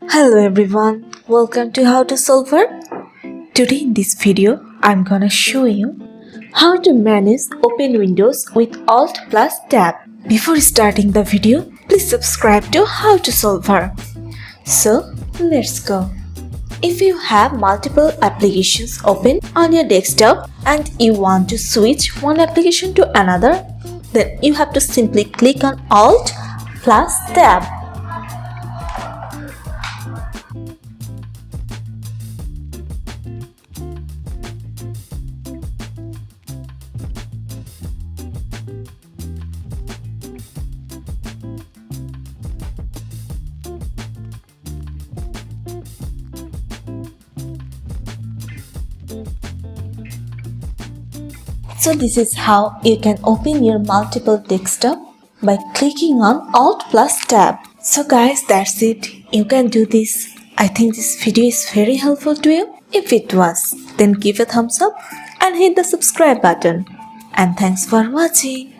Hello everyone, welcome to How to Solver. Today in this video, I'm gonna show you how to manage open windows with Alt+Tab. Before starting the video, please subscribe to How to Solver. So, let's go. If you have multiple applications open on your desktop and you want to switch one application to another, then you have to simply click on Alt+Tab. So this is how you can open your multiple desktop by clicking on Alt+Tab. So guys, that's it. You can do this. I think this video is very helpful to you. If it was, then give a thumbs up and hit the subscribe button. And thanks for watching.